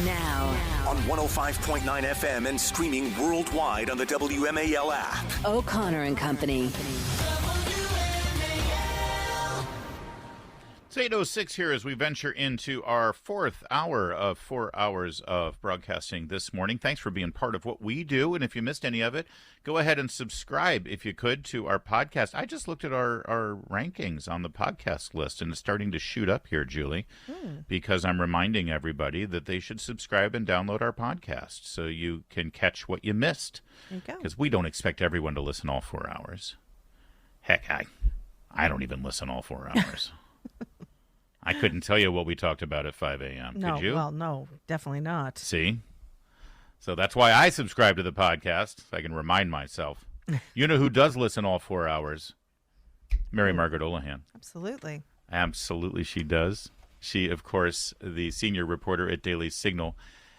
Now. On 105.9 FM and streaming worldwide on the WMAL app. O'Connor and Company. It's 8:06 here as we venture into our fourth hour of 4 hours of broadcasting this morning. Thanks for being part of what we do. And if you missed any of it, go ahead and subscribe, if you could, to our podcast. I just looked at our rankings on the podcast list, and it's starting to shoot up here, Julie, because I'm reminding everybody that they should subscribe and download our podcast so you can catch what you missed. There you go. Because we don't expect everyone to listen all 4 hours. Heck, I don't even listen all 4 hours. I couldn't tell you what we talked about at 5 a.m. No, Could you? well, no, definitely not. See? So that's why I subscribe to the podcast, so I can remind myself. You know who does listen all 4 hours? Margaret Olohan. Absolutely. Absolutely she does. She, of course, the senior reporter at Daily Signal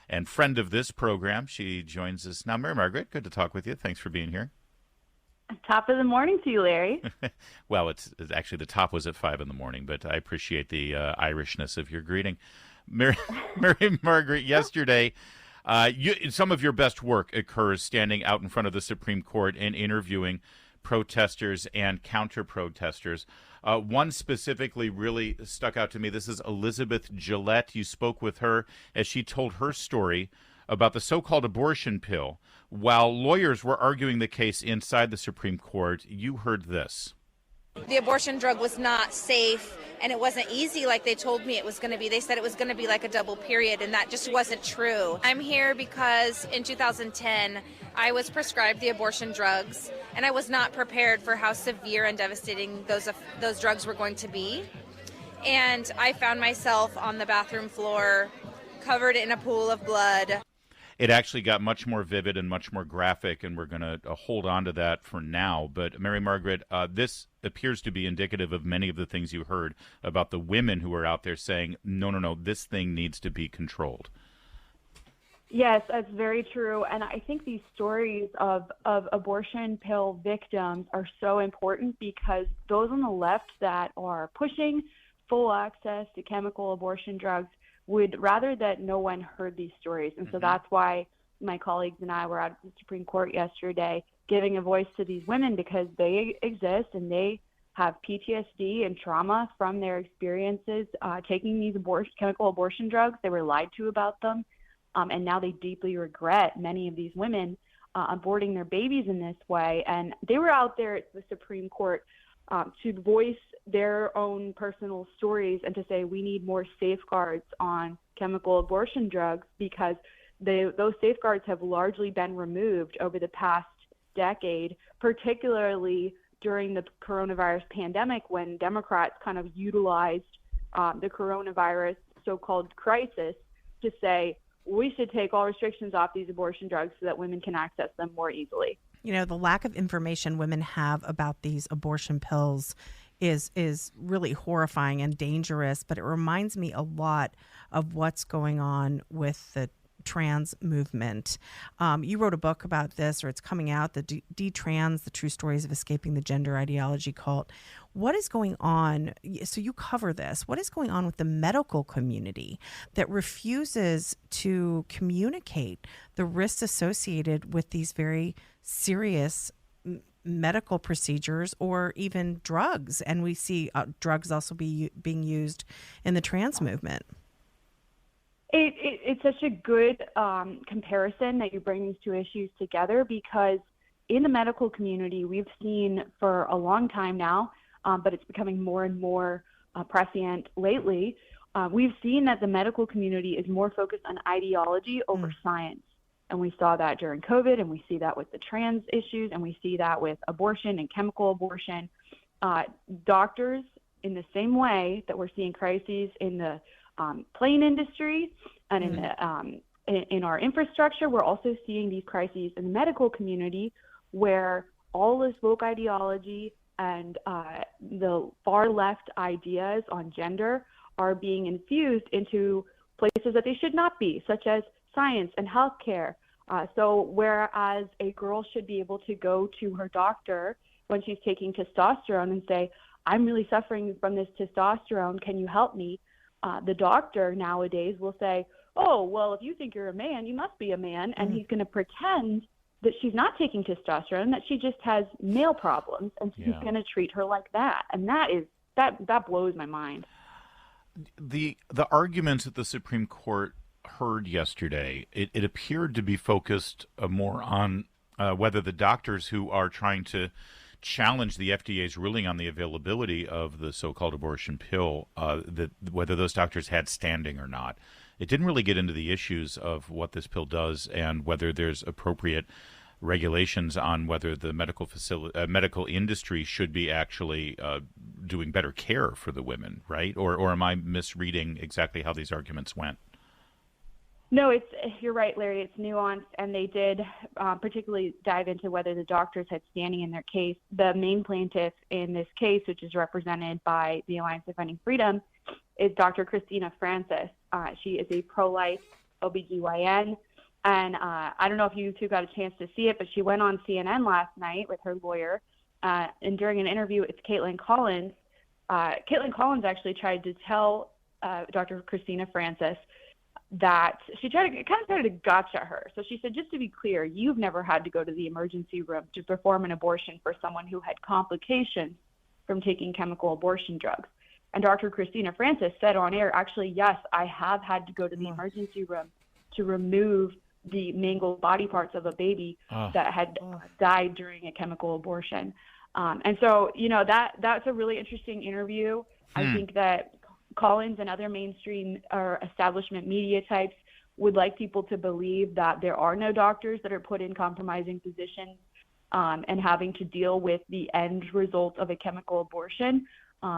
and friend of this program. She joins us now. Margaret, good to talk with you. Thanks for being here. Top of the morning to you, Larry. Well, it's actually the top was at 5 in the morning, but I appreciate the Irishness of your greeting. Mary Margaret, yesterday, some of your best work occurs standing out in front of the Supreme Court and interviewing protesters and counter-protesters. One specifically really stuck out to me. This is Elizabeth Gillette. You spoke with her as she told her story about the so-called abortion pill. While lawyers were arguing the case inside the Supreme Court, you heard this. The abortion drug was not safe, and it wasn't easy like they told me it was going to be. They said it was going to be like a double period, and that just wasn't true. I'm here because in 2010, I was prescribed the abortion drugs, and I was not prepared for how severe and devastating those drugs were going to be. And I found myself on the bathroom floor, covered in a pool of blood. It actually got much more vivid and much more graphic, and we're going to hold on to that for now. But Mary Margaret, this appears to be indicative of many of the things you heard about the women who are out there saying, no, this thing needs to be controlled. Yes, that's very true. And I think these stories of abortion pill victims are so important because those on the left that are pushing full access to chemical abortion drugs would rather that no one heard these stories. And so that's why my colleagues and I were at the Supreme Court yesterday giving a voice to these women, because they exist and they have PTSD and trauma from their experiences taking these chemical abortion drugs. They were lied to about them. And now they deeply regret, many of these women, aborting their babies in this way. And they were out there at the Supreme Court to voice their own personal stories and to say we need more safeguards on chemical abortion drugs, because those safeguards have largely been removed over the past decade, particularly during the coronavirus pandemic when Democrats kind of utilized the coronavirus so-called crisis to say we should take all restrictions off these abortion drugs so that women can access them more easily. You know, the lack of information women have about these abortion pills is really horrifying and dangerous, but it reminds me a lot of what's going on with the trans movement. You wrote a book about this, or it's coming out, the D-Trans, the true stories of escaping the gender ideology cult. What is going on? So you cover this. What is going on with the medical community that refuses to communicate the risks associated with these very serious medical procedures or even drugs? And we see drugs also being used in the trans movement. It's such a good comparison that you bring these two issues together, because in the medical community, we've seen for a long time now, but it's becoming more and more prescient lately, we've seen that the medical community is more focused on ideology over science. And we saw that during COVID, and we see that with the trans issues, and we see that with abortion and chemical abortion. Doctors, in the same way that we're seeing crises in the plane industry and in our infrastructure, we're also seeing these crises in the medical community where all this woke ideology and the far left ideas on gender are being infused into places that they should not be, such as science and healthcare. So whereas a girl should be able to go to her doctor when she's taking testosterone and say, I'm really suffering from this testosterone, can you help me? The doctor nowadays will say, oh, well, if you think you're a man, you must be a man. And he's going to pretend that she's not taking testosterone, that she just has male problems, and he's going to treat her like that. And that blows my mind. The arguments that the Supreme Court heard yesterday, it appeared to be focused more on whether the doctors who are trying to challenge the FDA's ruling on the availability of the so-called abortion pill, whether those doctors had standing or not. It didn't really get into the issues of what this pill does and whether there's appropriate regulations on whether the medical industry should be actually doing better care for the women, right? Or am I misreading exactly how these arguments went? No, you're right, Larry. It's nuanced, and they did particularly dive into whether the doctors had standing in their case. The main plaintiff in this case, which is represented by the Alliance Defending Freedom, is Dr. Christina Francis. She is a pro-life OBGYN, and I don't know if you two got a chance to see it, but she went on CNN last night with her lawyer, and during an interview with Caitlin Collins actually tried to tell Dr. Christina Francis that she tried to gotcha her. So she said, just to be clear, you've never had to go to the emergency room to perform an abortion for someone who had complications from taking chemical abortion drugs. And Dr. Christina Francis said on air, actually, yes, I have had to go to the emergency room to remove the mangled body parts of a baby that had died during a chemical abortion. And so, that's a really interesting interview. I think that Collins and other mainstream or establishment media types would like people to believe that there are no doctors that are put in compromising positions and having to deal with the end result of a chemical abortion,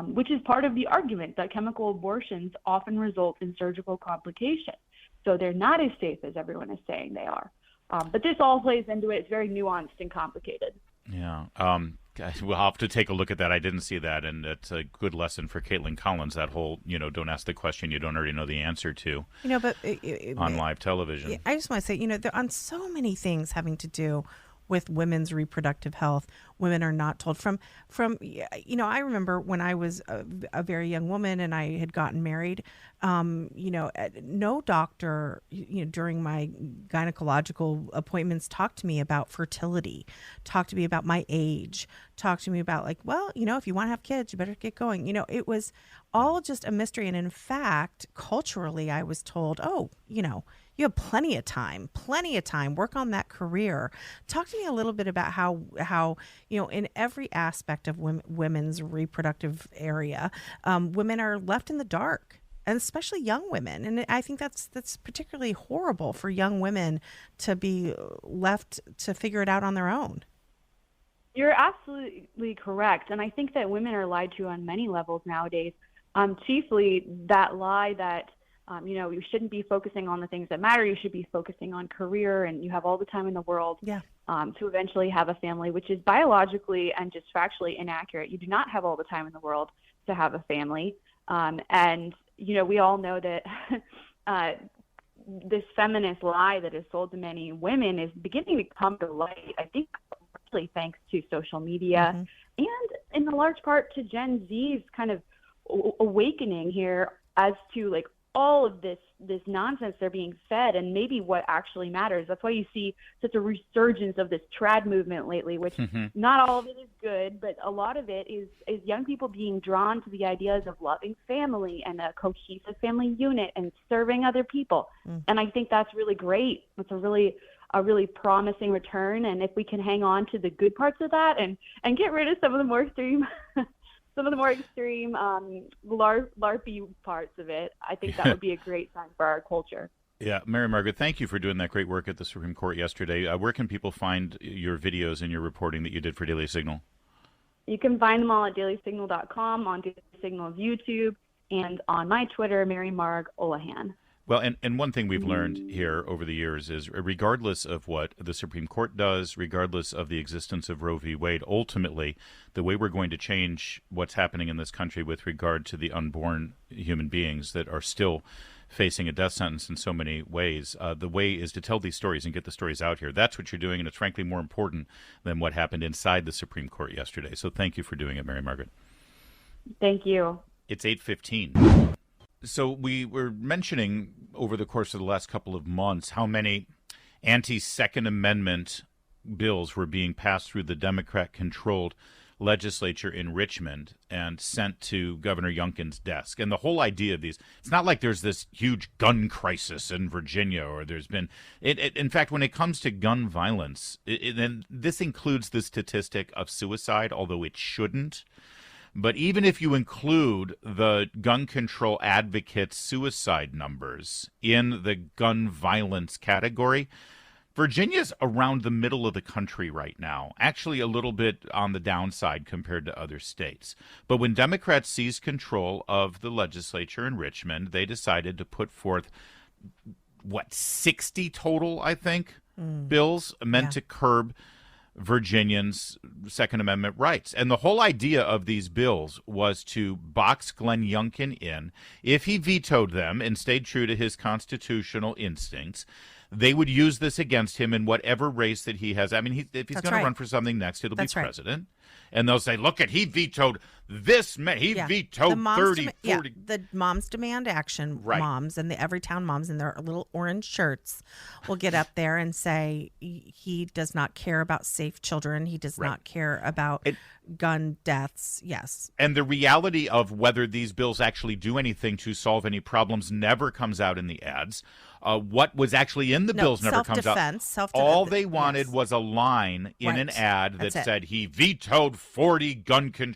which is part of the argument that chemical abortions often result in surgical complications. So they're not as safe as everyone is saying they are. But this all plays into it. It's very nuanced and complicated. Yeah. We'll have to take a look at that. I didn't see that, and it's a good lesson for Caitlin Collins, that whole, don't ask the question you don't already know the answer to but on live television. I just want to say, there on so many things having to do with women's reproductive health, women are not told from I remember when I was a very young woman and I had gotten married, no doctor, during my gynecological appointments talked to me about fertility, talked to me about my age, talked to me about if you want to have kids, you better get going. It was all just a mystery. And in fact, culturally, I was told, you have plenty of time, work on that career. Talk to me a little bit about how in every aspect of women's reproductive area, women are left in the dark, and especially young women. And I think that's particularly horrible for young women to be left to figure it out on their own. You're absolutely correct. And I think that women are lied to on many levels nowadays. Chiefly that lie that you shouldn't be focusing on the things that matter. You should be focusing on career, and you have all the time in the world to eventually have a family, which is biologically and just factually inaccurate. You do not have all the time in the world to have a family. And we all know that this feminist lie that is sold to many women is beginning to come to light, I think, largely thanks to social media and in a large part to Gen Z's kind of awakening here as to all of this nonsense they're being fed and maybe what actually matters. That's why you see such a resurgence of this trad movement lately, which not all of it is good, but a lot of it is young people being drawn to the ideas of loving family and a cohesive family unit and serving other people. And I think that's really great. It's a really promising return. And if we can hang on to the good parts of that and get rid of some of the more extreme LARPy parts of it, I think that would be a great sign for our culture. Yeah, Mary Margaret, thank you for doing that great work at the Supreme Court yesterday. Where can people find your videos and your reporting that you did for Daily Signal? You can find them all at dailysignal.com, on Daily Signal's YouTube, and on my Twitter, Mary Marg Olohan. Well, and one thing we've learned here over the years is regardless of what the Supreme Court does, regardless of the existence of Roe v. Wade, ultimately, the way we're going to change what's happening in this country with regard to the unborn human beings that are still facing a death sentence in so many ways, the way is to tell these stories and get the stories out here. That's what you're doing, and it's frankly more important than what happened inside the Supreme Court yesterday. So thank you for doing it, Mary Margaret. Thank you. It's 8:15. So we were mentioning over the course of the last couple of months how many anti-Second Amendment bills were being passed through the Democrat-controlled legislature in Richmond and sent to Governor Youngkin's desk. And the whole idea of these, it's not like there's this huge gun crisis in Virginia, or there's been, in fact, when it comes to gun violence, and this includes the statistic of suicide, although it shouldn't. But even if you include the gun control advocates' suicide numbers in the gun violence category, Virginia's around the middle of the country right now, actually a little bit on the downside compared to other states. But when Democrats seized control of the legislature in Richmond, they decided to put forth, 60 total, I think, bills meant to curb Virginians' Second Amendment rights. And the whole idea of these bills was to box Glenn Youngkin in. If he vetoed them and stayed true to his constitutional instincts, they would use this against him in whatever race that he has. I mean, if he's going to run for something next, it'll be president. And they'll say, look, he vetoed this. He vetoed 30, 40. The Moms Demand Action moms and the Everytown moms in their little orange shirts will get up there and say he does not care about safe children. He does not care about gun deaths. Yes. And the reality of whether these bills actually do anything to solve any problems never comes out in the ads. What was actually in the bills never comes out. All they wanted was a line in an ad that said he vetoed 40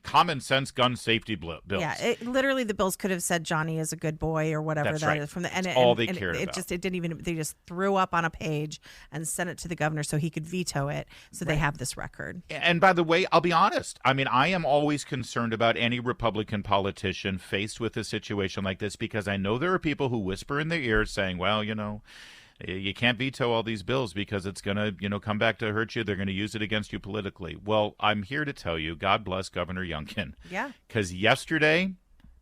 common sense gun safety bills. Yeah, literally the bills could have said Johnny is a good boy or whatever is from the all they cared about. It didn't even. They just threw up on a page and sent it to the governor so he could veto it. So they have this record. And by the way, I'll be honest. I mean, I am always concerned about any Republican politician faced with a situation like this because I know there are people who whisper in their ears saying, well, you can't veto all these bills because it's going to, come back to hurt you. They're going to use it against you politically. Well, I'm here to tell you, God bless Governor Youngkin. Yeah. Because yesterday,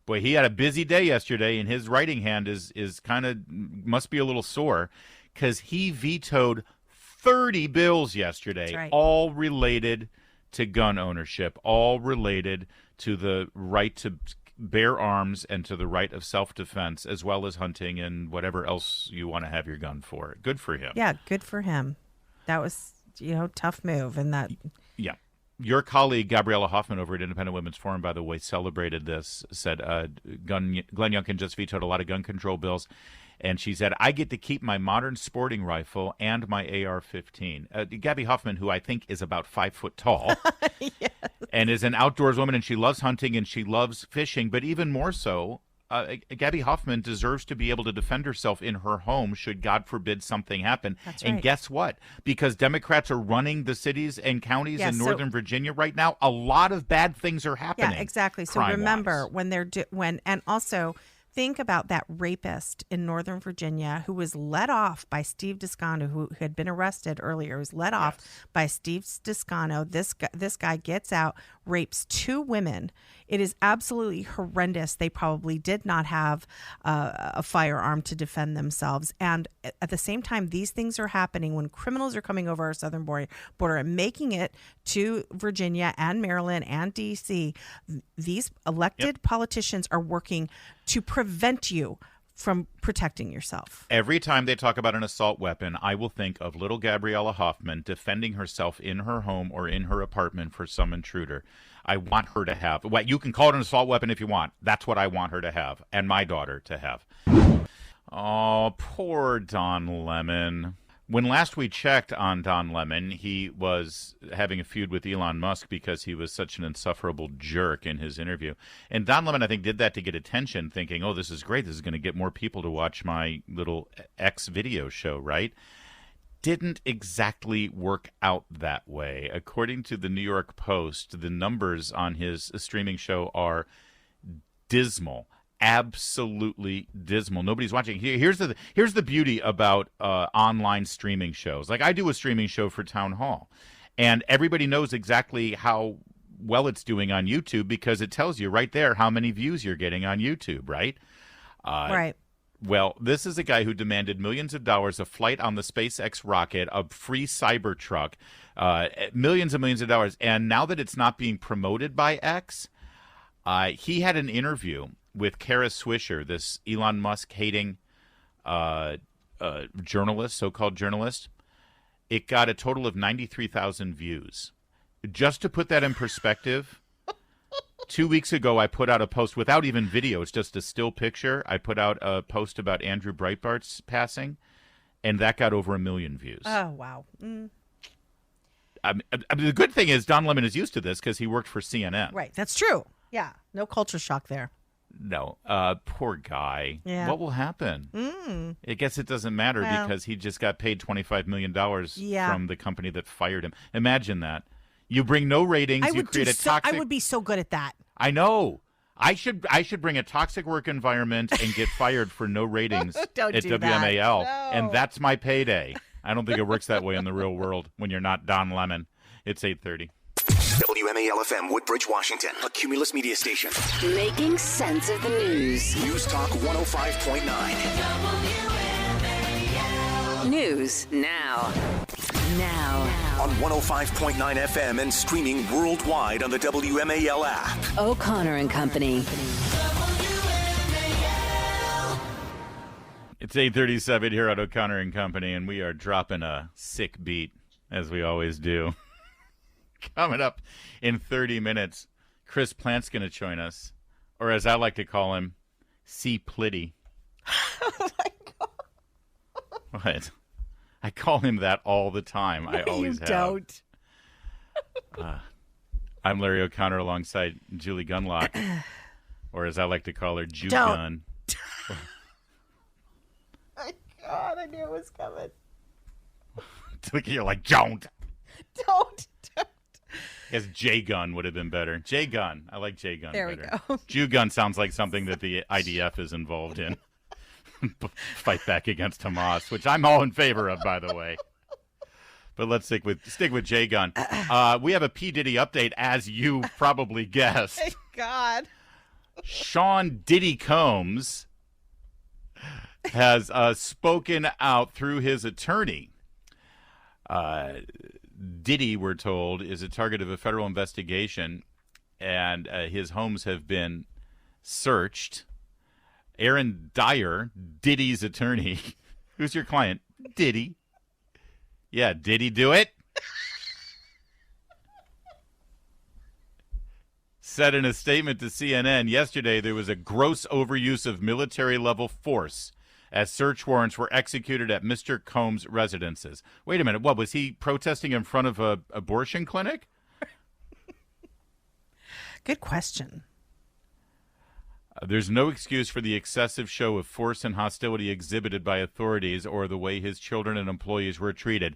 boy, he had a busy day yesterday, and his writing hand is kind of, must be a little sore because he vetoed 30 bills yesterday, all related to gun ownership, all related to the right to bear arms and to the right of self-defense, as well as hunting and whatever else you want to have your gun for. Good for him. Yeah, good for him. That was, tough move. And that. Yeah. Your colleague, Gabriella Hoffman, over at Independent Women's Forum, by the way, celebrated this, said Glenn Youngkin just vetoed a lot of gun control bills. And she said, I get to keep my modern sporting rifle and my AR-15. Gabby Hoffman, who I think is about 5 foot tall yes. and is an outdoors woman, and she loves hunting and she loves fishing. But even more so, Gabby Hoffman deserves to be able to defend herself in her home should, God forbid, something happen. That's and right. Guess what? Because Democrats are running the cities and counties in Northern Virginia right now, a lot of bad things are happening. Yeah, exactly. So remember, and also think about that rapist in Northern Virginia who was let off by Steve Descano, who had been arrested earlier. He was let off by Steve Descano. This guy gets out, rapes 2 women. It is absolutely horrendous. They probably did not have a firearm to defend themselves. And at the same time, these things are happening when criminals are coming over our southern border and making it to Virginia and Maryland and D.C. These elected politicians are working to prevent you from protecting yourself. Every time they talk about an assault weapon, I will think of little Gabriella Hoffman defending herself in her home or in her apartment for some intruder. I want her to have, you can call it an assault weapon if you want. That's what I want her to have, and my daughter to have. Oh, poor Don Lemon. When last we checked on Don Lemon, he was having a feud with Elon Musk because he was such an insufferable jerk in his interview. And Don Lemon, I think, did that to get attention, thinking, oh, this is great. This is going to get more people to watch my little X video show, right? Didn't exactly work out that way. According to the New York Post, the numbers on his streaming show are dismal. Absolutely dismal. Nobody's watching. Here's the beauty about online streaming shows. Like, I do a streaming show for Town Hall, and everybody knows exactly how well it's doing on YouTube because it tells you right there how many views you're getting on YouTube, right? Right. Well, this is a guy who demanded millions of dollars, a flight on the SpaceX rocket, a free Cybertruck, millions and millions of dollars. And now that it's not being promoted by X, he had an interview with Kara Swisher, this Elon Musk hating journalist, so-called journalist. It got a total of 93,000 views. Just to put that in perspective, 2 weeks ago I put out a post without even video. It's just a still picture. I put out a post about Andrew Breitbart's passing, and that got over 1 million views. Oh, wow. Mm. I mean, the good thing is Don Lemon is used to this because he worked for CNN. Right. That's true. Yeah. No culture shock there. No. Poor guy. Yeah. What will happen? I guess it doesn't matter because he just got paid $25 million from the company that fired him. Imagine that. You bring no ratings. You create a toxic. I would be so good at that. I know. I should bring a toxic work environment and get fired for no ratings at WMAL. No. And that's my payday. I don't think it works that way in the real world when you're not Don Lemon. It's 8:30. WMAL FM, Woodbridge, Washington, a Cumulus media station. Making sense of the news. News Talk 105.9. News now. On 105.9 FM and streaming worldwide on the WMAL app. O'Connor and Company. It's 8:37 here at O'Connor and Company, and we are dropping a sick beat, as we always do. Coming up in 30 minutes, Chris Plant's going to join us, or as I like to call him, C. Plitty. Oh, my God. What? I call him that all the time. I always you have. Don't. I'm Larry O'Connor alongside Julie Gunlock, or as I like to call her, Jew Don't. Gun. My God, I knew it was coming. You're like, don't. Don't. I guess J Gun would have been better. J Gun. I like J Gun better. There we go. Jew Gun sounds like something that the IDF is involved in. Fight back against Hamas, which I'm all in favor of, by the way. But let's stick with J Gun. We have a P. Diddy update, as you probably guessed. Thank God. Sean Diddy Combs has spoken out through his attorney. Diddy, we're told, is a target of a federal investigation, and his homes have been searched. Aaron Dyer, Diddy's attorney. Who's your client? Diddy. Yeah, did he do it? Said in a statement to CNN yesterday there was a gross overuse of military-level force as search warrants were executed at Mr. Combs' residences. Wait a minute. What, was he protesting in front of an abortion clinic? Good question. There's no excuse for the excessive show of force and hostility exhibited by authorities or the way his children and employees were treated.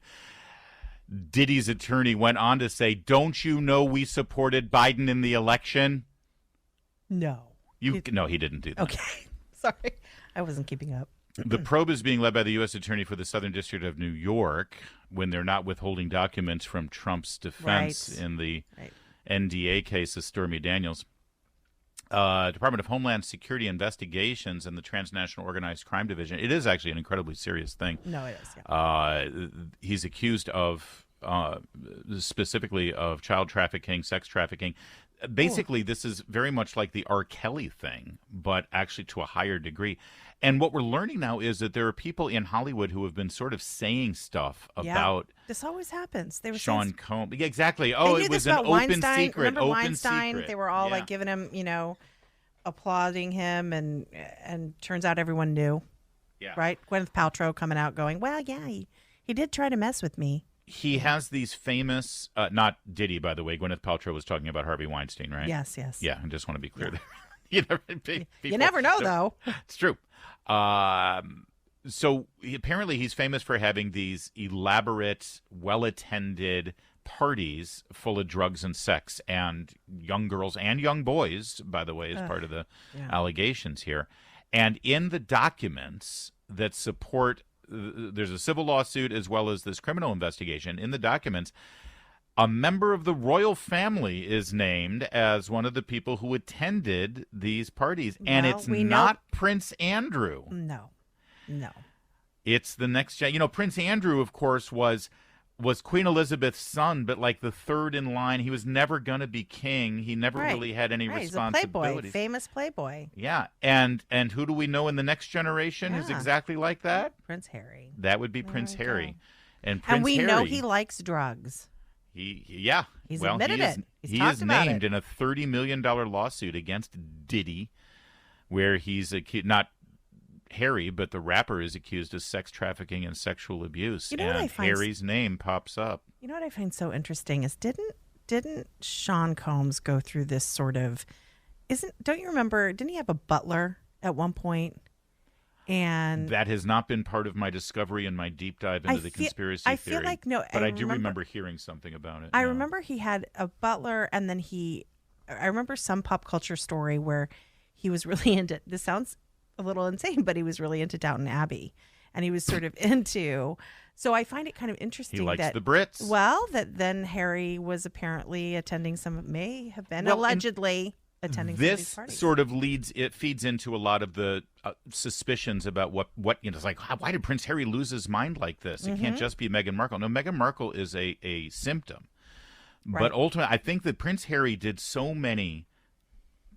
Diddy's attorney went on to say, don't you know we supported Biden in the election? No. No, he didn't do that. Okay. Sorry. I wasn't keeping up. The probe is being led by the U.S. Attorney for the Southern District of New York when they're not withholding documents from Trump's defense in the NDA case of Stormy Daniels. Department of Homeland Security Investigations and the Transnational Organized Crime Division. It is actually an incredibly serious thing. No, it is. Yeah. He's accused of specifically of child trafficking, sex trafficking. Basically, this is very much like the R. Kelly thing, but actually to a higher degree. And what we're learning now is that there are people in Hollywood who have been sort of saying stuff about this always happens. They were Sean Combs. Yeah, exactly. Oh, it was an open Weinstein. secret. Remember Open Weinstein? secret. They were all Yeah. like giving him, applauding him, and turns out everyone knew. Yeah. Right? Gwyneth Paltrow coming out going, well, yeah, he did try to mess with me. He has these famous, not Diddy, by the way. Gwyneth Paltrow was talking about Harvey Weinstein, right? Yes. Yeah, I just want to be clear there. You never know, though. It's true. So apparently he's famous for having these elaborate, well-attended parties full of drugs and sex and young girls and young boys, by the way, as part of the allegations here. And in the documents that support, there's a civil lawsuit as well as this criminal investigation. In the documents, a member of the royal family is named as one of the people who attended these parties. And it's not Prince Andrew. No. It's the next, Prince Andrew, of course, was was Queen Elizabeth's son, but like the third in line. He was never going to be king. He never really had any responsibilities. He's a playboy, famous playboy. Yeah, and who do we know in the next generation who's exactly like that? Prince Harry. That would be Prince Harry. And we know he likes drugs. He's admitted it. He is named in a $30 million lawsuit against Diddy, where he's not Harry, but the rapper is accused of sex trafficking and sexual abuse. You know what I find Harry's name pops up. You know what I find so interesting is didn't Sean Combs go through this sort of don't you remember, didn't he have a butler at one point? And that has not been part of my discovery and my deep dive into the conspiracy theory. I feel like but I do remember hearing something about it. I remember he had a butler, and then I remember some pop culture story where he was really into, this sounds a little insane, but he was really into Downton Abbey, and he was sort of into. So I find it kind of interesting. He likes that the Brits. Well, that then Harry was apparently attending allegedly attending some of these parties. This sort of feeds into a lot of the suspicions about what it's like. Why did Prince Harry lose his mind like this? It can't just be Meghan Markle. No, Meghan Markle is a symptom, but ultimately, I think that Prince Harry did so many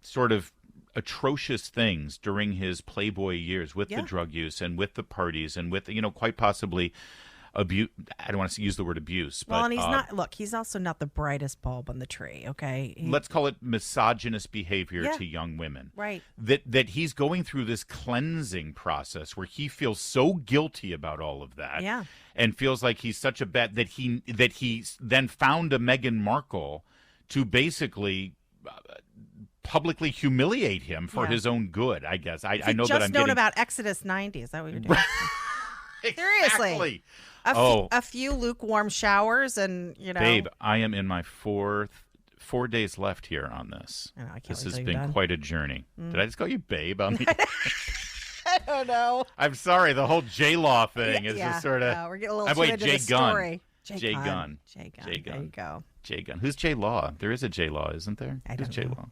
sort of atrocious things during his Playboy years with the drug use and with the parties and with quite possibly abuse. I don't want to use the word abuse, but and he's not. Look, he's also not the brightest bulb on the tree. Okay, let's call it misogynist behavior to young women. Right. That he's going through this cleansing process where he feels so guilty about all of that. Yeah. And feels like he's such a bad that he then found a Meghan Markle to basically publicly humiliate him for his own good. I guess I know that I'm known about Exodus 90. Is that what you're doing? Seriously. A few lukewarm showers and, Babe, I am in my 4 days left here on this. I can't this wait has till been you're done. quite a journey. Did I just call you babe on the I don't know. I'm sorry, the whole J-Law thing is just sort of we're getting a little too into the story. Jay Gunn. There you go. Jay Gunn. Who's J-Law? There is a J-Law, isn't there? Who's J-Law?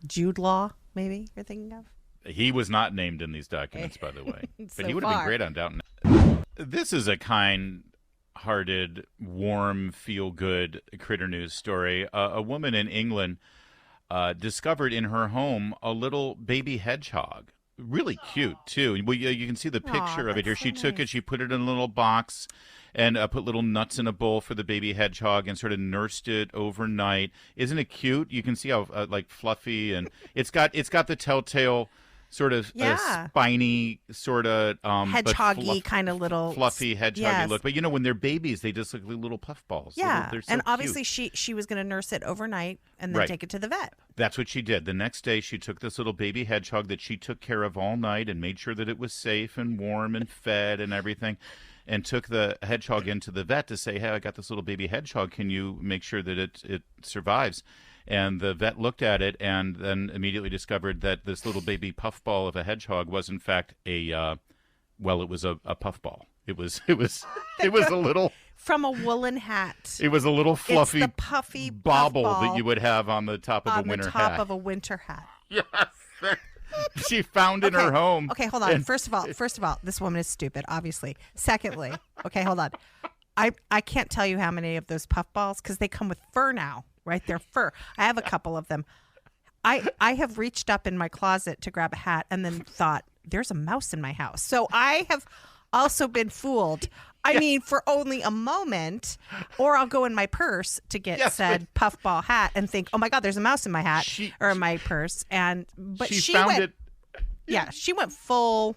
Jude Law, maybe you're thinking of? He was not named in these documents, by the way. But he would have been great on Downton. This is a kind-hearted, warm, feel-good critter news story. A woman in England discovered in her home a little baby hedgehog. Really cute, too. Well, you can see the picture of it here. She took it, she put it in a little box, and put little nuts in a bowl for the baby hedgehog and sort of nursed it overnight. Isn't it cute? You can see how fluffy, and it's got the telltale sort of spiny sort of hedgehoggy kind of little fluffy hedgehoggy look. But when they're babies, they just look like little puff balls. Yeah, they're so and obviously cute. she was going to nurse it overnight and then take it to the vet. That's what she did. The next day, she took this little baby hedgehog that she took care of all night and made sure that it was safe and warm and fed and everything, and took the hedgehog into the vet to say, hey, I got this little baby hedgehog. Can you make sure that it survives? And the vet looked at it and then immediately discovered that this little baby puffball of a hedgehog was, in fact, it was a puffball. It was a little from a woolen hat. It was a little fluffy, it's the puffy bauble that you would have on the top of a winter hat. On the top of a winter hat. Yes. She found in her home. Okay, hold on. First of all, this woman is stupid, obviously. Secondly, okay, hold on. I can't tell you how many of those puffballs, because they come with fur now, right? They're fur. I have a couple of them. I have reached up in my closet to grab a hat and then thought, there's a mouse in my house. So I have also been fooled. I mean, for only a moment, or I'll go in my purse to get said puffball hat and think, oh my God, there's a mouse in my hat or in my purse. But she found went, it. Yeah, she went full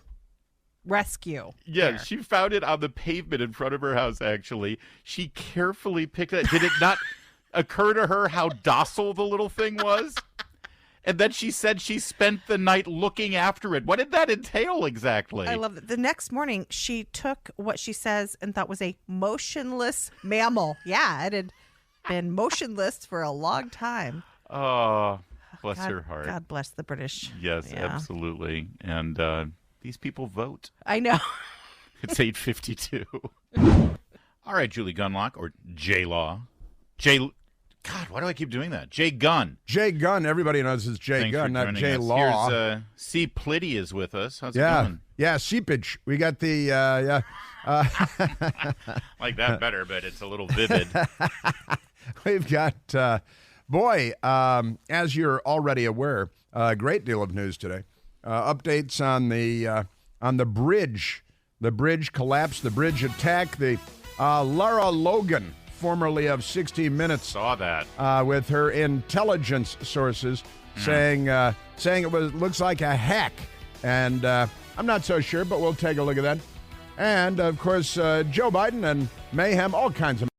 rescue. Yeah, there. She found it on the pavement in front of her house, actually. She carefully picked it. Did it not occur to her how docile the little thing was? And then she said she spent the night looking after it. What did that entail exactly? I love it. The next morning, she took what she says and thought was a motionless mammal. Yeah, it had been motionless for a long time. Oh, bless her heart. God bless the British. Yes, absolutely. And these people vote. I know. It's 8:52. All right, Julie Gunlock, or J-Law. God, why do I keep doing that? Jay Gunn. Jay Gunn. Everybody knows it's Jay Gunn, not Jay Law. Here's C. Plitty is with us. How's it going? Yeah, seepage. We got the Like that better, but it's a little vivid. We've got, as you're already aware, a great deal of news today. Updates on the bridge collapse, the bridge attack. The Lara Logan, formerly of 60 Minutes, saw that with her intelligence sources saying it looks like a hack, and I'm not so sure, but we'll take a look at that. And of course, Joe Biden and mayhem, all kinds of